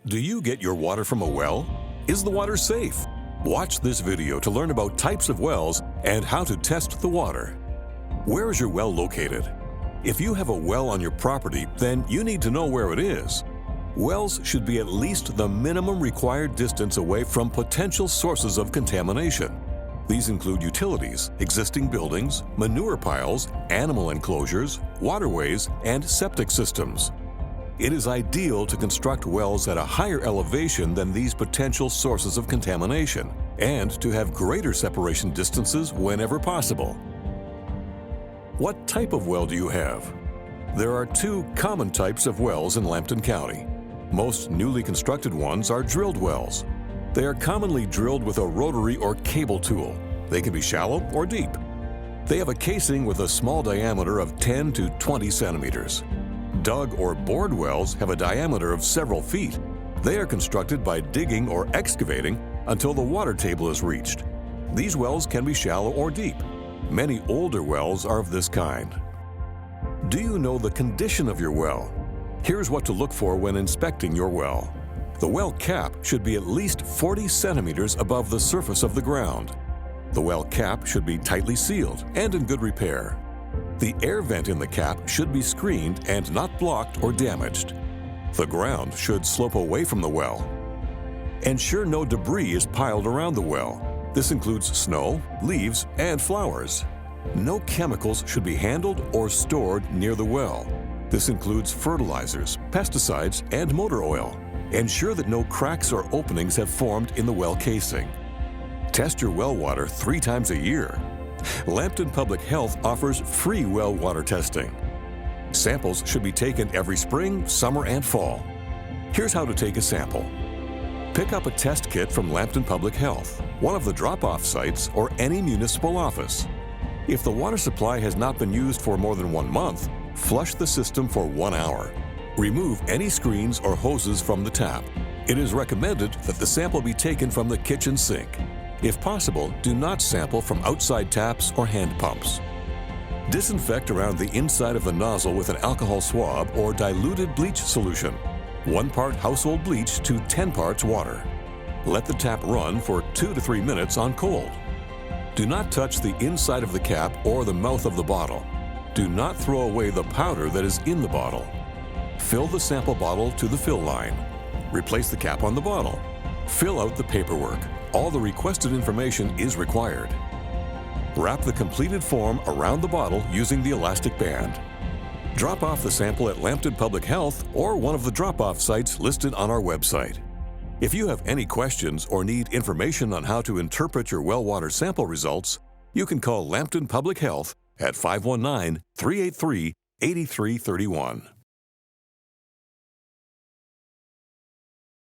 Do you get your water from a well? Is the water safe? Watch this video to learn about types of wells and how to test the water. Where is your well located? If you have a well on your property, then you need to know where it is. Wells should be at least the minimum required distance away from potential sources of contamination. These include utilities, existing buildings, manure piles, animal enclosures, waterways, and septic systems. It is ideal to construct wells at a higher elevation than these potential sources of contamination and to have greater separation distances whenever possible. What type of well do you have? There are two common types of wells in Lambton County. Most newly constructed ones are drilled wells. They are commonly drilled with a rotary or cable tool. They can be shallow or deep. They have a casing with a small diameter of 10 to 20 centimeters. Dug or bored wells have a diameter of several feet. They are constructed by digging or excavating until the water table is reached. These wells can be shallow or deep. Many older wells are of this kind. Do you know the condition of your well? Here's what to look for when inspecting your well. The well cap should be at least 40 centimeters above the surface of the ground. The well cap should be tightly sealed and in good repair. The air vent in the cap should be screened and not blocked or damaged. The ground should slope away from the well. Ensure no debris is piled around the well. This includes snow, leaves, and flowers. No chemicals should be handled or stored near the well. This includes fertilizers, pesticides, and motor oil. Ensure that no cracks or openings have formed in the well casing. Test your well water 3 times a year. Lambton Public Health offers free well water testing. Samples should be taken every spring, summer, and fall. Here's how to take a sample. Pick up a test kit from Lambton Public Health, one of the drop-off sites, or any municipal office. If the water supply has not been used for more than 1 month, flush the system for 1 hour. Remove any screens or hoses from the tap. It is recommended that the sample be taken from the kitchen sink. If possible, do not sample from outside taps or hand pumps. Disinfect around the inside of the nozzle with an alcohol swab or diluted bleach solution. 1 part household bleach to 10 parts water. Let the tap run for 2 to 3 minutes on cold. Do not touch the inside of the cap or the mouth of the bottle. Do not throw away the powder that is in the bottle. Fill the sample bottle to the fill line. Replace the cap on the bottle. Fill out the paperwork. All the requested information is required. Wrap the completed form around the bottle using the elastic band. Drop off the sample at Lambton Public Health or one of the drop-off sites listed on our website. If you have any questions or need information on how to interpret your well water sample results, you can call Lambton Public Health at 519-383-8331.